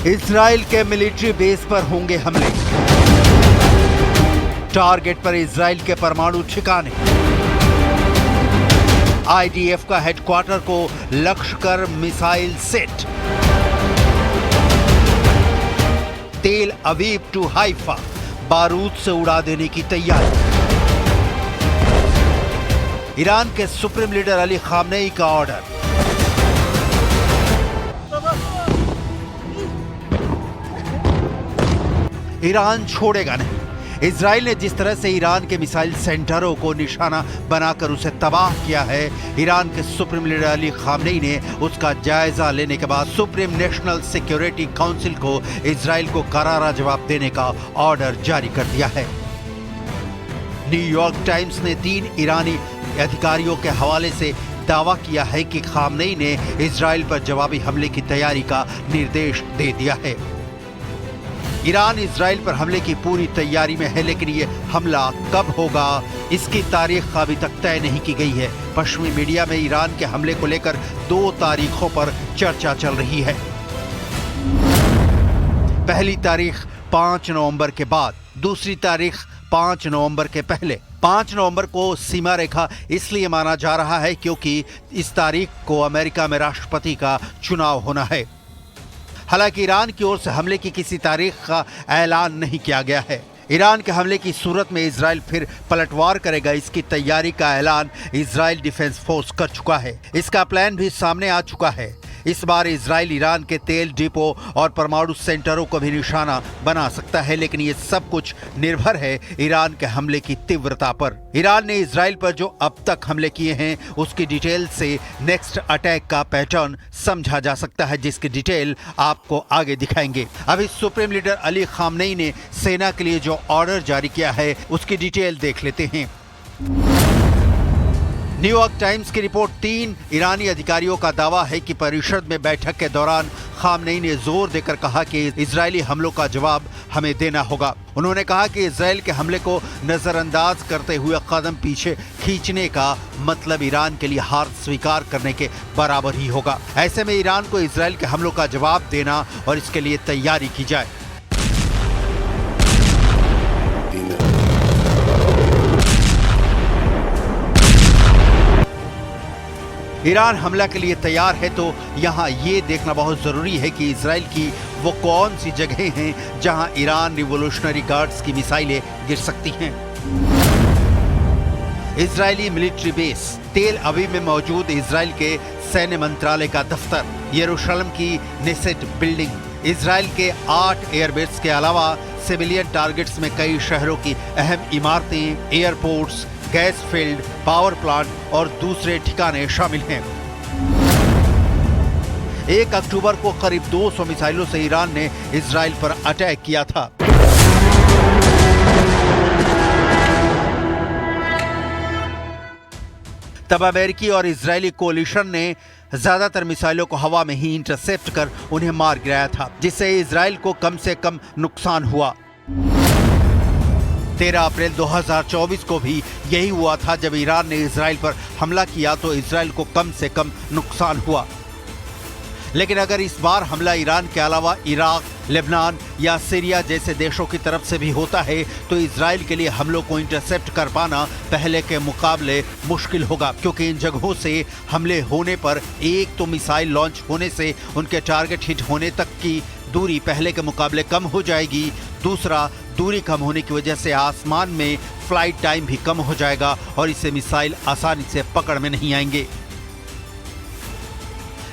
Israel के military base पर होंगे हमले। टारगेट पर इजराइल के परमाणु ठिकाने। आईडीएफ का हेडक्वार्टर को लक्ष्य कर मिसाइल सेट। तेल अवीव टू हाइफा बारूद से उड़ा देने की तैयारी। ईरान के सुप्रीम लीडर अली खामनेई का ऑर्डर। ईरान छोड़ेगा नहीं। इजराइल ने जिस तरह से ईरान के मिसाइल सेंटरों को निशाना बनाकर उसे तबाह किया है, ईरान के सुप्रीम लीडर अली खामनेई ने उसका जायजा लेने के बाद सुप्रीम नेशनल सिक्योरिटी काउंसिल को इजराइल को करारा जवाब देने का ऑर्डर जारी कर दिया है। न्यूयॉर्क टाइम्स ने 3 ईरानी अधिकारियों के हवाले से दावा किया है कि खामनेई ने इजराइल पर जवाबी हमले की तैयारी का निर्देश दे दिया है। ईरान इजराइल पर हमले की पूरी तैयारी में है, लेकिन ये हमला कब होगा इसकी तारीख अभी तक तय नहीं की गई है। पश्चिमी मीडिया में ईरान के हमले को लेकर 2 तारीखों पर चर्चा चल रही है। पहली तारीख 5 नवंबर के बाद, दूसरी तारीख 5 नवंबर के पहले। 5 नवंबर को सीमा रेखा इसलिए माना जा रहा है क्योंकि इस तारीख को अमेरिका में राष्ट्रपति का चुनाव होना है। हालांकि ईरान की ओर से हमले की किसी तारीख का ऐलान नहीं किया गया है। ईरान के हमले की सूरत में इजराइल फिर पलटवार करेगा, इसकी तैयारी का ऐलान इजराइल डिफेंस फोर्स कर चुका है। इसका प्लान भी सामने आ चुका है। इस बार इजराइल ईरान के तेल डिपो और परमाणु सेंटरों को भी निशाना बना सकता है, लेकिन ये सब कुछ निर्भर है ईरान के हमले की तीव्रता पर। ईरान ने इजराइल पर जो अब तक हमले किए हैं उसकी डिटेल से नेक्स्ट अटैक का पैटर्न समझा जा सकता है, जिसकी डिटेल आपको आगे दिखाएंगे। अभी सुप्रीम लीडर अली खामनेई ने सेना के लिए जो ऑर्डर जारी किया है उसकी डिटेल देख लेते हैं। न्यूयॉर्क टाइम्स की रिपोर्ट 3 ईरानी अधिकारियों का दावा है कि परिषद में बैठक के दौरान खामनेई ने जोर देकर कहा कि इजरायली हमलों का जवाब हमें देना होगा। उन्होंने कहा कि इजराइल के हमले को नजरअंदाज करते हुए कदम पीछे खींचने का मतलब ईरान के लिए हार स्वीकार करने के बराबर ही होगा। ऐसे में ईरान को इजराइल के हमलों का जवाब देना और इसके लिए तैयारी की जाए। ईरान हमला के लिए तैयार है तो यहाँ ये देखना बहुत जरूरी है कि इजराइल की वो कौन सी जगहें हैं जहाँ ईरान रिवॉल्यूशनरी गार्ड्स की मिसाइलें गिर सकती हैं। इजरायली मिलिट्री बेस, तेल अवीव में मौजूद इजराइल के सैन्य मंत्रालय का दफ्तर, यरूशलेम की नेसेट बिल्डिंग, इजराइल के 8 एयरबेस के अलावा सिविलियन टारगेट्स में कई शहरों की अहम इमारतें, airports, gas field, power plant और दूसरे ठिकाने शामिल हैं। 1 अक्टूबर को करीब 200 मिसाइलों से ईरान ने इजराइल पर अटैक किया था। तब अमेरिकी और इजरायली कोलिशन ने ज्यादातर मिसाइलों को हवा में ही इंटरसेप्ट कर उन्हें मार गिराया था, जिससे इजराइल को कम से कम नुकसान हुआ। 13 अप्रैल 2024 को भी यही हुआ था। जब ईरान ने इजराइल पर हमला किया तो इजराइल को कम से कम नुकसान हुआ। लेकिन अगर इस बार हमला ईरान के अलावा इराक, लेबनान या सीरिया जैसे देशों की तरफ से भी होता है तो इजराइल के लिए हमलों को इंटरसेप्ट कर पाना पहले के मुकाबले मुश्किल होगा, क्योंकि इन जगहों से हमले होने पर एक तो मिसाइल लॉन्च होने से उनके टारगेट हिट होने तक की दूरी पहले के मुकाबले कम हो जाएगी। दूसरा, दूरी कम होने की वजह से आसमान में फ्लाइट टाइम भी कम हो जाएगा और इससे मिसाइल आसानी से पकड़ में नहीं आएंगे।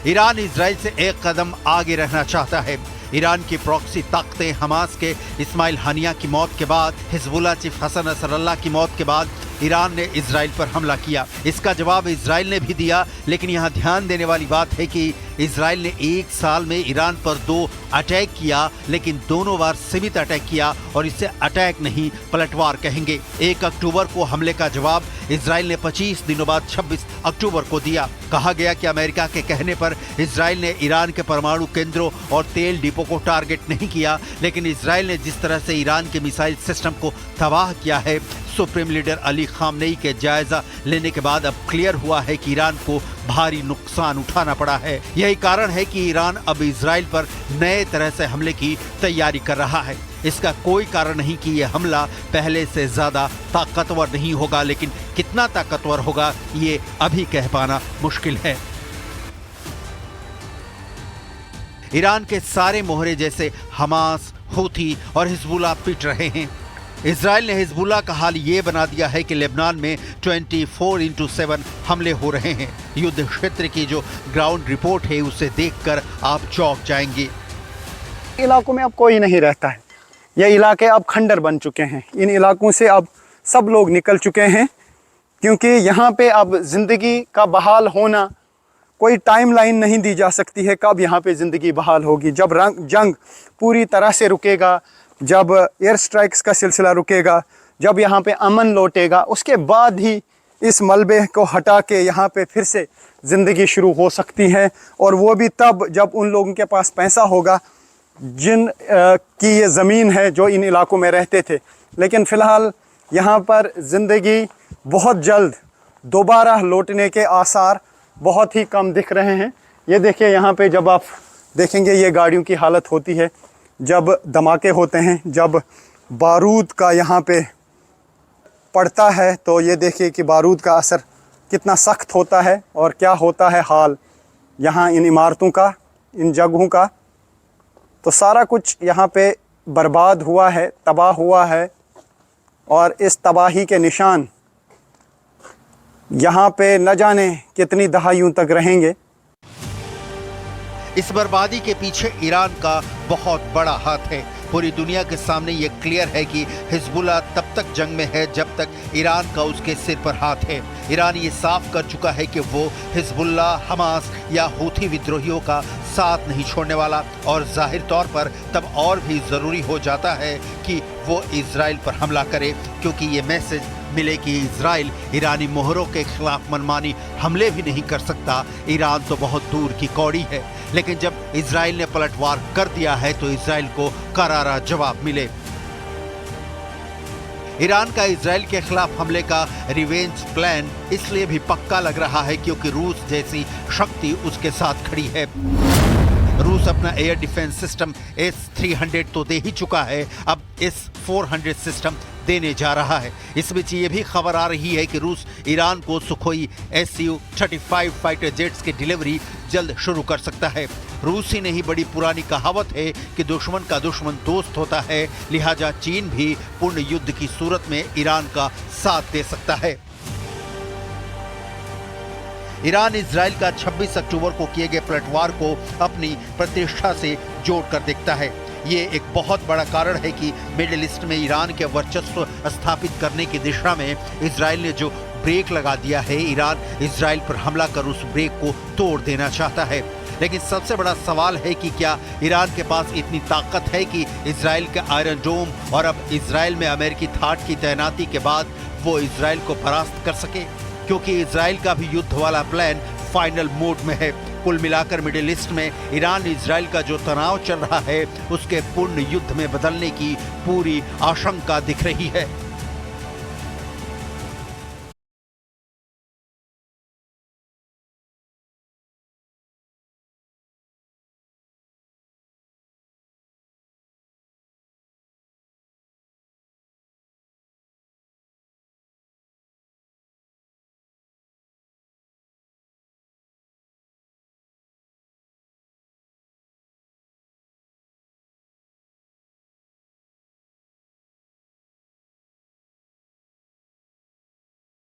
ईरान इजराइल से एक कदम आगे रहना चाहता है। ईरान की प्रॉक्सी ताकतें हमास के इस्माइल हानिया की मौत के बाद, हिजबुल्लाह चीफ हसन नसरल्लाह की मौत के बाद ईरान ने इजराइल पर हमला किया। इसका जवाब इजराइल ने भी दिया, लेकिन यहाँ ध्यान देने वाली बात है कि इजराइल ने 1 साल में ईरान पर 2 अटैक किया, लेकिन दोनों बार सीमित अटैक किया और इसे अटैक नहीं पलटवार कहेंगे। 1 अक्टूबर को हमले का जवाब इजराइल ने 25 दिनों बाद 26 अक्टूबर को दिया। कहा गया कि अमेरिका के कहने पर इजराइल ने ईरान के परमाणु केंद्रों और तेल डिपो को टारगेट नहीं किया, लेकिन इजराइल ने जिस तरह से ईरान के मिसाइल सिस्टम को तबाह किया है, सुप्रीम लीडर अली खामनेई के जायजा लेने के बाद अब क्लियर हुआ है कि ईरान को भारी नुकसान उठाना पड़ा है। यही कारण है कि ईरान अब इजराइल पर नए तरह से हमले की तैयारी कर रहा है। इसका कोई कारण नहीं कि यह हमला पहले से ज्यादा ताकतवर नहीं होगा, लेकिन कितना ताकतवर होगा ये अभी कह पाना मुश्किल है। ईरान के सारे मोहरे जैसे हमास, हूथी और हिजबुल्लाह पिट रहे हैं। इजराइल ने हिजबुल्लाह का हाल ये बना दिया है कि लेबनान में 24/7 हमले हो रहे हैं। युद्ध क्षेत्र की जो ग्राउंड रिपोर्ट है उसे देखकर आप चौंक जाएंगे। इलाकों में अब कोई नहीं रहता है। ये इलाके अब खंडर बन चुके हैं। इन इलाकों से अब सब लोग निकल चुके हैं, क्योंकि यहाँ पे अब ज़िंदगी का बहाल होना कोई टाइमलाइन नहीं दी जा सकती है कब यहाँ पे ज़िंदगी बहाल होगी। जब जंग पूरी तरह से रुकेगा, जब एयर स्ट्राइक्स का सिलसिला रुकेगा, जब यहाँ पे अमन लौटेगा, उसके बाद ही इस मलबे को हटा के यहाँ पे फिर से ज़िंदगी शुरू हो सकती है। और वो भी तब जब उन लोगों के पास पैसा होगा जिन की ये ज़मीन है जो इन इलाकों में रहते थे। लेकिन फ़िलहाल यहाँ पर ज़िंदगी बहुत जल्द दोबारा लौटने के आसार बहुत ही कम दिख रहे हैं। ये देखिए, यहाँ पे जब आप देखेंगे ये गाड़ियों की हालत होती है जब धमाके होते हैं, जब बारूद का यहाँ पे पड़ता है, तो ये देखिए कि बारूद का असर कितना सख्त होता है और क्या होता है हाल यहाँ इन इमारतों का, इन जगहों का। तो सारा कुछ यहाँ पे बर्बाद हुआ है, तबाह हुआ है, और इस तबाही के निशान यहाँ पे न जाने कितनी दहाइयों तक रहेंगे। इस बर्बादी के पीछे ईरान का बहुत बड़ा हाथ है। पूरी दुनिया के सामने ये क्लियर है कि हिजबुल्लाह तब तक जंग में है जब तक ईरान का उसके सिर पर हाथ है। ईरान ये साफ कर चुका है कि वो हिजबुल्लाह, हमास या हूथी विद्रोहियों का साथ नहीं छोड़ने वाला, और जाहिर तौर पर तब और भी ज़रूरी हो जाता है कि वो इजराइल पर हमला करे, क्योंकि ये मैसेज मिले कि इजराइल ईरानी मोहरों के खिलाफ मनमानी हमले भी नहीं कर सकता। ईरान तो बहुत दूर की कौड़ी है, लेकिन जब इजराइल ने पलटवार कर दिया है तो इजराइल को करारा जवाब मिले। ईरान का इजराइल के खिलाफ हमले का रिवेंज प्लान इसलिए भी पक्का लग रहा है क्योंकि रूस जैसी शक्ति उसके साथ खड़ी है। रूस अपना एयर डिफेंस सिस्टम S-300 तो दे ही चुका है, अब S-400 सिस्टम देने जा रहा है। इस बीच ये भी खबर आ रही है कि रूस ईरान को सुखोई Su-35 फाइटर जेट्स की डिलीवरी जल्द शुरू कर सकता है। रूस ही नहीं, बड़ी पुरानी कहावत है कि दुश्मन का दुश्मन दोस्त होता है, लिहाजा चीन भी पूर्ण युद्ध की सूरत में ईरान का साथ दे सकता है। ईरान इजराइल का 26 अक्टूबर को किए गए पलटवार को अपनी प्रतिष्ठा से जोड़कर देखता है। ये एक बहुत बड़ा कारण है कि मिडिल ईस्ट में ईरान के वर्चस्व स्थापित करने की दिशा में इजराइल ने जो ब्रेक लगा दिया है, ईरान इजराइल पर हमला कर उस ब्रेक को तोड़ देना चाहता है। लेकिन सबसे बड़ा सवाल है कि क्या ईरान के पास इतनी ताकत है कि इजराइल के आयरन डोम और अब इजराइल में अमेरिकी थाट की तैनाती के बाद वो इजराइल को परास्त कर सके, क्योंकि इजराइल का भी युद्ध वाला प्लान फाइनल मोड में है। कुल मिलाकर मिडिल ईस्ट में ईरान इजराइल का जो तनाव चल रहा है उसके पूर्ण युद्ध में बदलने की पूरी आशंका दिख रही है।